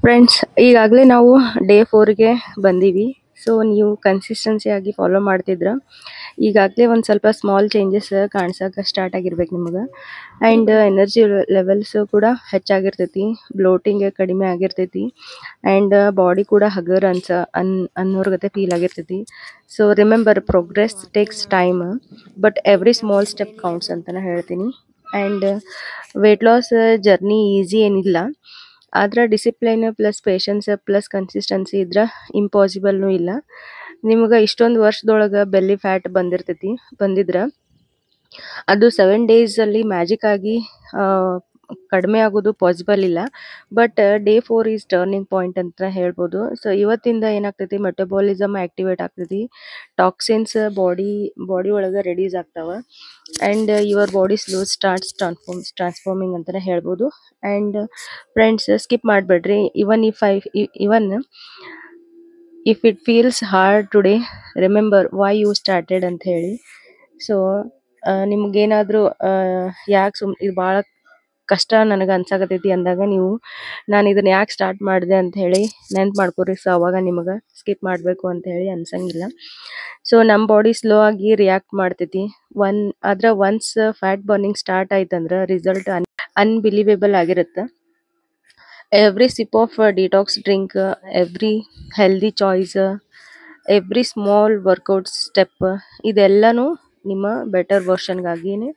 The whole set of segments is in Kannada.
ಫ್ರೆಂಡ್ಸ್, ಈಗಾಗಲೇ ನಾವು ಡೇ 4ಗೆ ಬಂದೀವಿ. ಸೊ ನೀವು ಕನ್ಸಿಸ್ಟೆನ್ಸಿಯಾಗಿ ಫಾಲೋ ಮಾಡ್ತಿದ್ರೆ ಈಗಾಗಲೇ ಒಂದು ಸ್ವಲ್ಪ ಸ್ಮಾಲ್ ಚೇಂಜಸ್ ಕಾಣಿಸೋಕೆ ಸ್ಟಾರ್ಟ್ ಆಗಿರ್ಬೇಕು ನಿಮಗೆ. ಆ್ಯಂಡ್ ಎನರ್ಜಿ ಲೆವೆಲ್ಸ್ ಕೂಡ ಹೆಚ್ಚಾಗಿರ್ತೈತಿ, ಬ್ಲೋಟಿಂಗ್ ಕಡಿಮೆ ಆಗಿರ್ತೈತಿ, ಆ್ಯಂಡ್ ಬಾಡಿ ಕೂಡ ಹಗರ್ ಅನ್ನೋರ್ಗತೆ ಫೀಲ್ ಆಗಿರ್ತೈತಿ. So remember, progress takes time, but every small step counts ಅಂತಲೇ ಹೇಳ್ತೀನಿ. And weight loss journey easy ಏನಿಲ್ಲ, ಆದ್ರೆ discipline plus patience plus consistency ಇದ್ರೆ ಇಂಪಾಸಿಬಲ್ನೂ ಇಲ್ಲ. ನಿಮ್ಗೆ ಇಷ್ಟೊಂದು ವರ್ಷದೊಳಗೆ ಬೆಲ್ಲಿ ಫ್ಯಾಟ್ ಬಂದಿದ್ರೆ ಅದು 7 ಡೇಸಲ್ಲಿ ಮ್ಯಾಜಿಕ್ ಆಗಿ ಕಡಿಮೆ ಆಗೋದು ಪಾಸಿಬಲ್ ಇಲ್ಲ. But day 4 is turning point ಅಂತ ಹೇಳ್ಬೋದು. ಸೊ ಇವತ್ತಿಂದ ಏನಾಗ್ತೈತಿ, ಮೆಟಬಾಲಿಸಮ್ ಆಕ್ಟಿವೇಟ್ ಆಗ್ತೈತಿ, ಟಾಕ್ಸಿನ್ಸ್ ಬಾಡಿ ಒಳಗೆ ರಿಲೀಸ್ ಆಗ್ತಾವ, and your body slow starts transforming ಅಂತಲೇ ಹೇಳ್ಬೋದು. ಆ್ಯಂಡ್ ಫ್ರೆಂಡ್ಸ್, ಸ್ಕಿಪ್ ಮಾಡಬೇಡ್ರಿ. Even if it feels hard today, remember why you started ಅಂತ ಹೇಳಿ. ಸೊ ನಿಮ್ಗೇನಾದರೂ ಯಾಕೆ ಇದು ಭಾಳ ಕಷ್ಟ ನನಗೆ ಅನ್ಸಾಕತೈತಿ ಅಂದಾಗ ನಾನು ಇದನ್ನ ಯಾಕೆ ಸ್ಟಾರ್ಟ್ ಮಾಡಿದೆ ಅಂತ ಹೇಳಿ ನೆನ್ಪು ಮಾಡ್ಕೊರಿ. ಸೊ ಅವಾಗ ನಿಮಗೆ ಸ್ಕಿಪ್ ಮಾಡಬೇಕು ಅಂತ ಹೇಳಿ ಅನ್ಸಂಗಿಲ್ಲ. ಸೊ ನಮ್ಮ ಬಾಡಿ ಸ್ಲೋ ಆಗಿ ರಿಯಾಕ್ಟ್ ಮಾಡ್ತೈತಿ. ಒನ್ಸ್ ಫ್ಯಾಟ್ ಬರ್ನಿಂಗ್ ಸ್ಟಾರ್ಟ್ ಆಯ್ತಂದ್ರೆ ರಿಸಲ್ಟ್ ಅನ್ಬಿಲೀವೇಬಲ್ ಆಗಿರುತ್ತೆ. Every sip of detox drink, every healthy choice, every small workout step, ಇದೆಲ್ಲನೂ ನಿಮ್ಮ ಬೆಟರ್ ವರ್ಷನ್ಗಾಗಿನೇ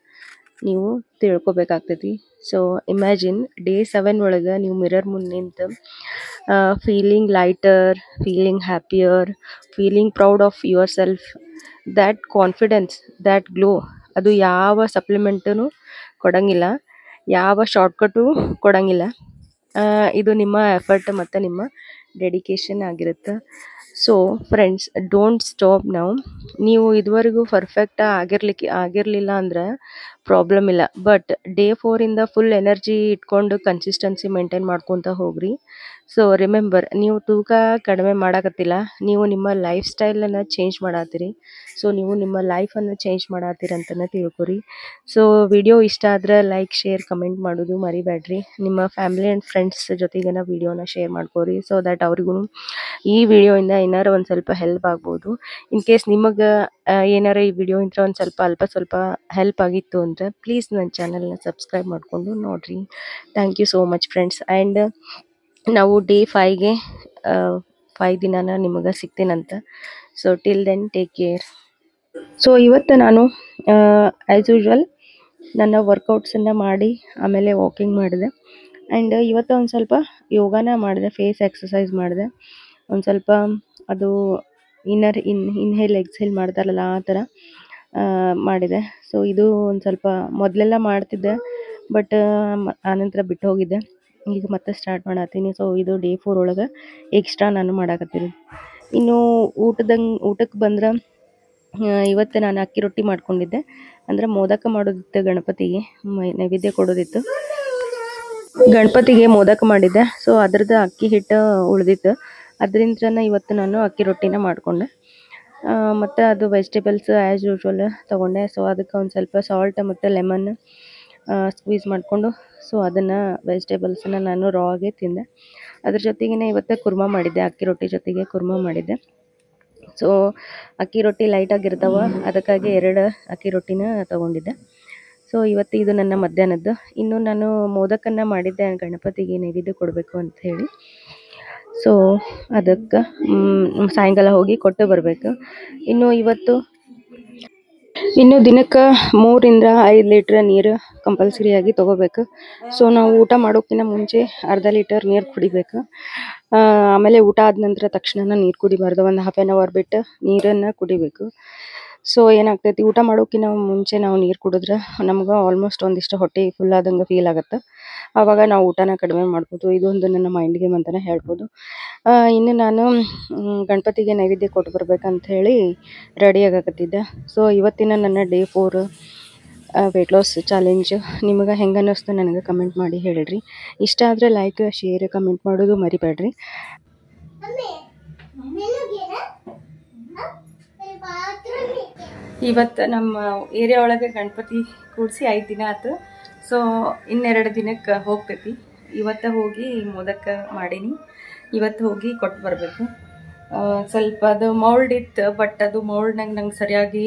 ನೀವು ತಿಳ್ಕೊಬೇಕಾಗ್ತೈತಿ. ಸೊ ಇಮ್ಯಾಜಿನ್ ಡೇ 7 ಒಳಗೆ ನೀವು ಮಿರರ್ ಮುಂದೆ ನಿಂತು feeling lighter, feeling happier, feeling proud of your self. That confidence, that glow, ಅದು ಯಾವ ಸಪ್ಲಿಮೆಂಟೂ ಕೊಡಂಗಿಲ್ಲ, ಯಾವ ಶಾರ್ಟ್ಕಟು ಕೊಡಂಗಿಲ್ಲ. ಇದು ನಿಮ್ಮ ಎಫರ್ಟ್ ಮತ್ತು ನಿಮ್ಮ ಡೆಡಿಕೇಶನ್ ಆಗಿರುತ್ತೆ. So friends, don't stop now. ನೀವು ಇದುವರೆಗೂ ಪರ್ಫೆಕ್ಟ್ ಆಗಿರಲಿಲ್ಲ ಅಂದ್ರೆ ಪ್ರಾಬ್ಲಮ್ ಇಲ್ಲ, ಬಟ್ ಡೇ 4ಇಂದ ಫುಲ್ ಎನರ್ಜಿ ಇಟ್ಕೊಂಡು ಕನ್ಸಿಸ್ಟೆನ್ಸಿ ಮೇಂಟೈನ್ ಮಾಡ್ಕೊತ ಹೋಗ್ರಿ. ಸೊ ರಿಮೆಂಬರ್, ನೀವು ತೂಕ ಕಡಿಮೆ ಮಾಡಕತ್ತಿಲ್ಲ, ನೀವು ನಿಮ್ಮ ಲೈಫ್ ಸ್ಟೈಲನ್ನು ಚೇಂಜ್ ಮಾಡತ್ತೀರಿ. ಸೊ ನೀವು ನಿಮ್ಮ ಲೈಫನ್ನು ಚೇಂಜ್ ಮಾಡತ್ತೀರಿ ಅಂತಲೇ ತಿಳ್ಕೊರಿ. ಸೊ ವಿಡಿಯೋ ಇಷ್ಟ ಆದ್ರೆ ಲೈಕ್, ಶೇರ್, ಕಮೆಂಟ್ ಮಾಡೋದು ಮರಿಬೇಡ್ರಿ. ನಿಮ್ಮ ಫ್ಯಾಮಿಲಿ ಆ್ಯಂಡ್ ಫ್ರೆಂಡ್ಸ್ ಜೊತೆಗೇನ ವಿಡಿಯೋನ ಶೇರ್ ಮಾಡ್ಕೊರಿ. ಸೊ ದ್ಯಾಟ್ ಅವ್ರಿಗೂ ಈ ವಿಡಿಯೋಯಿಂದ ಏನಾರು ಒಂದು ಸ್ವಲ್ಪ ಹೆಲ್ಪ್ ಆಗ್ಬೋದು. ಇನ್ ಕೇಸ್ ನಿಮಗೆ ಏನಾರ ಈ ವಿಡಿಯೋ ಇಂದ ಒಂದು ಸ್ವಲ್ಪ ಹೆಲ್ಪ್ ಆಗಿತ್ತು ಅಂದರೆ ಪ್ಲೀಸ್ ನನ್ನ ಚಾನಲ್ನ ಸಬ್ಸ್ಕ್ರೈಬ್ ಮಾಡಿಕೊಂಡು ನೋಡಿರಿ. Thank you so much friends. And ನಾವು ಡೇ 5ಗೆ 5 ದಿನಾನ ನಿಮಗೆ ಸಿಗ್ತೀನಂತ. So till then take care. So ಇವತ್ತು ನಾನು ಆ್ಯಸ್ ಯೂಶ್ವಲ್ ನನ್ನ ವರ್ಕೌಟ್ಸನ್ನು ಮಾಡಿ ಆಮೇಲೆ ವಾಕಿಂಗ್ ಮಾಡಿದೆ. ಆ್ಯಂಡ್ ಇವತ್ತು ಒಂದು ಸ್ವಲ್ಪ ಯೋಗಾನ ಮಾಡಿದೆ, ಫೇಸ್ ಎಕ್ಸಸೈಸ್ ಮಾಡಿದೆ, ಒಂದು ಸ್ವಲ್ಪ ಅದು ಇನ್ಹೇಲ್ ಎಕ್ಸೇಲ್ ಮಾಡ್ತಾರಲ್ಲ ಆ ಥರ ಮಾಡಿದೆ. ಸೊ ಇದು ಒಂದು ಸ್ವಲ್ಪ ಮೊದಲೆಲ್ಲ ಮಾಡ್ತಿದ್ದೆ, ಬಟ್ ಆನಂತರ ಬಿಟ್ಟು ಹೋಗಿದ್ದೆ. ಈಗ ಮತ್ತೆ ಸ್ಟಾರ್ಟ್ ಮಾಡತ್ತೀನಿ. ಸೊ ಇದು ಡೇ 4 ಒಳಗೆ ಎಕ್ಸ್ಟ್ರಾ ನಾನು ಮಾಡಾಕತ್ತೀನಿ. ಇನ್ನು ಊಟಕ್ಕೆ ಬಂದ್ರೆ ಇವತ್ತು ನಾನು ಅಕ್ಕಿ ರೊಟ್ಟಿ ಮಾಡ್ಕೊಂಡಿದ್ದೆ. ಅಂದರೆ ಮೋದಕ ಮಾಡೋದಿತ್ತು, ಗಣಪತಿಗೆ ನೈವೇದ್ಯ ಕೊಡೋದಿತ್ತು. ಗಣಪತಿಗೆ ಮೋದಕ ಮಾಡಿದ್ದೆ. ಸೊ ಅದ್ರದ್ದು ಅಕ್ಕಿ ಹಿಟ್ಟು ಉಳಿದಿತ್ತು, ಅದರಿಂದ ಇವತ್ತು ನಾನು ಅಕ್ಕಿ ರೊಟ್ಟಿನ ಮಾಡಿಕೊಂಡೆ. ಮತ್ತು ಅದು ವೆಜಿಟೇಬಲ್ಸ್ ಆ್ಯಸ್ ಯೂಶ್ವಲ್ ತೊಗೊಂಡೆ. ಸೊ ಅದಕ್ಕೆ ಒಂದು ಸ್ವಲ್ಪ ಸಾಲ್ಟ್ ಮತ್ತು ಲೆಮನ್ ಸ್ಕ್ವೀಸ್ ಮಾಡಿಕೊಂಡು, ಸೊ ಅದನ್ನು ವೆಜಿಟೇಬಲ್ಸನ್ನು ನಾನು ರಾ ಆಗಿ ತಿಂದೆ. ಅದ್ರ ಜೊತೆಗೇ ಇವತ್ತು ಕುರ್ಮಾ ಮಾಡಿದ್ದೆ, ಅಕ್ಕಿ ರೊಟ್ಟಿ ಜೊತೆಗೆ ಕುರ್ಮಾ ಮಾಡಿದ್ದೆ. ಸೊ ಅಕ್ಕಿ ರೊಟ್ಟಿ ಲೈಟಾಗಿರ್ತಾವ, ಅದಕ್ಕಾಗಿ 2 ಅಕ್ಕಿ ರೊಟ್ಟಿನ ತೊಗೊಂಡಿದ್ದೆ. ಸೊ ಇವತ್ತು ಇದು ನನ್ನ ಮಧ್ಯಾಹ್ನದ್ದು. ಇನ್ನು ನಾನು ಮೋದಕನ್ನು ಮಾಡಿದ್ದೆ ಗಣಪತಿಗೆ ನೈವೇದ್ಯ ಕೊಡಬೇಕು ಅಂತ ಹೇಳಿ. ಸೊ ಅದಕ್ಕೆ ಸಾಯಂಕಾಲ ಹೋಗಿ ಕೊಟ್ಟು ಬರಬೇಕು. ಇನ್ನು ದಿನಕ್ಕೆ 3 ರಿಂದ 5 ಲೀಟ್ರ್ ನೀರು ಕಂಪಲ್ಸರಿಯಾಗಿ ತೊಗೋಬೇಕು. ಸೊ ನಾವು ಊಟ ಮಾಡೋಕ್ಕಿಂತ ಮುಂಚೆ ಅರ್ಧ ಲೀಟರ್ ನೀರು ಕುಡಿಬೇಕು. ಆಮೇಲೆ ಊಟ ಆದ ನಂತರ ತಕ್ಷಣ ನೀರು ಕುಡಿಬಾರ್ದು, ಒಂದು ಹಾಫ್ ಆನ್ ಅವರ್ ಬಿಟ್ಟು ನೀರನ್ನು ಕುಡಿಬೇಕು. ಸೊ ಏನಾಗ್ತೈತಿ, ಊಟ ಮಾಡೋಕ್ಕಿಂತ ಮುಂಚೆ ನಾವು ನೀರು ಕುಡಿದ್ರೆ ನಮ್ಗೆ ಆಲ್ಮೋಸ್ಟ್ ಒಂದಿಷ್ಟು ಹೊಟ್ಟೆ ಫುಲ್ ಆದಂಗೆ ಫೀಲ್ ಆಗುತ್ತೆ. ಆವಾಗ ನಾವು ಊಟನ ಕಡಿಮೆ ಮಾಡ್ಬೋದು. ಇದೊಂದು ನನ್ನ ಮೈಂಡ್ ಗೇಮ್ ಅಂತಲೇ ಹೇಳ್ಬೋದು. ಇನ್ನು ನಾನು ಗಣಪತಿಗೆ ನೈವೇದ್ಯ ಕೊಟ್ಟು ಬರ್ಬೇಕಂತ ಹೇಳಿ ರೆಡಿ ಆಗಕತ್ತಿದ್ದೆ. ಸೊ ಇವತ್ತಿನ ನನ್ನ ಡೇ 4 ವೆಯ್ಟ್ ಲಾಸ್ ಚಾಲೆಂಜ್ ನಿಮಗೆ ಹೆಂಗೆ ಅನ್ನಿಸ್ತು ನನಗೆ ಕಮೆಂಟ್ ಮಾಡಿ ಹೇಳಿರಿ. ಇಷ್ಟ ಆದರೆ ಲೈಕ್, ಶೇರ್, ಕಮೆಂಟ್ ಮಾಡೋದು ಮರಿಬೇಡ್ರಿ. ಇವತ್ತು ನಮ್ಮ ಏರಿಯಾ ಒಳಗೆ ಗಣಪತಿ ಕೂಡಿಸಿ 5 ದಿನ ಆಯ್ತು. ಸೊ ಇನ್ನೆರಡು ದಿನಕ್ಕೆ ಹೋಗ್ತೈತಿ. ಇವತ್ತು ಹೋಗಿ ಮೋದಕ ಮಾಡೀನಿ, ಇವತ್ತು ಹೋಗಿ ಕೊಟ್ಟು ಬರಬೇಕು. ಸ್ವಲ್ಪ ಅದು ಮೌಲ್ಡ್ ಇತ್ತು, ಬಟ್ ಅದು ಮೌಲ್ಡ್ನಾಗ ನಂಗೆ ಸರಿಯಾಗಿ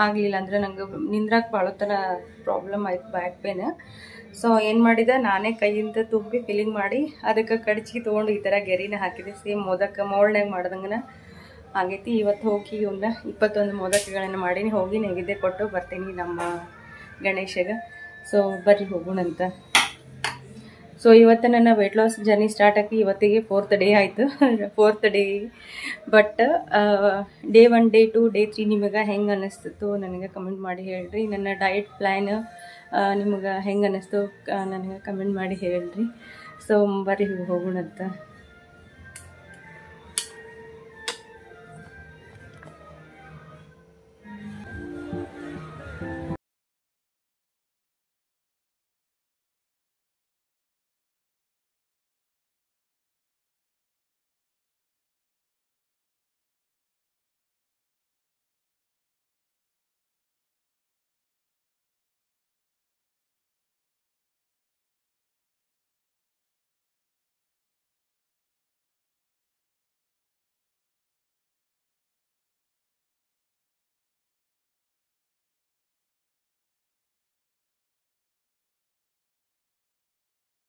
ಆಗಲಿಲ್ಲ. ಅಂದರೆ ನಂಗೆ ನಿಂದ್ರಾಗ ಭಾಳ ಥರ ಪ್ರಾಬ್ಲಮ್ ಆಯ್ತು, ಬ್ಯಾಕ್ ಪೇನ್. ಸೊ ಏನು ಮಾಡಿದೆ, ನಾನೇ ಕೈಯಿಂದ ತುಂಬಿ ಫಿಲ್ಲಿಂಗ್ ಮಾಡಿ ಅದಕ್ಕೆ ಕಡ್ಚಿಗೆ ತೊಗೊಂಡು ಈ ಥರ ಗೆರಿನ ಹಾಕಿದೆ. ಸೇಮ್ ಮೋದಕ ಮೌಲ್ಡ್ನಾಗ ಮಾಡ್ದಂಗೆ ಆಗೈತಿ. ಇವತ್ತು ಹೋಗಿ ಇವನ್ನ 21 ಮೋದಕಗಳನ್ನು ಮಾಡೀನಿ, ಹೋಗಿ ನೈವೇದ್ಯ ಕೊಟ್ಟು ಬರ್ತೀನಿ ನಮ್ಮ ಗಣೇಶಗೆ. ಸೊ ಬರ್ರಿ ಹೋಗೋಣಂತ. ಸೊ ಇವತ್ತು ನನ್ನ ವೆಯ್ಟ್ ಲಾಸ್ ಜರ್ನಿ ಸ್ಟಾರ್ಟ್ ಆಗಿ ಇವತ್ತಿಗೆ 4th ಡೇ ಆಯಿತು. 4th day. But day 1, day 2, day 3 ನಿಮಗೆ ಹೆಂಗೆ ಅನ್ನಿಸ್ತಿತ್ತು ನನಗೆ ಕಮೆಂಟ್ ಮಾಡಿ ಹೇಳ್ರಿ. ನನ್ನ ಡಯಟ್ ಪ್ಲ್ಯಾನ್ ನಿಮಗೆ ಹೆಂಗೆ ಅನ್ನಿಸ್ತು ನನಗೆ ಕಮೆಂಟ್ ಮಾಡಿ ಹೇಳ್ರಿ. ಸೊ ಬರ್ರಿ ಹೋಗೋಣಂತ.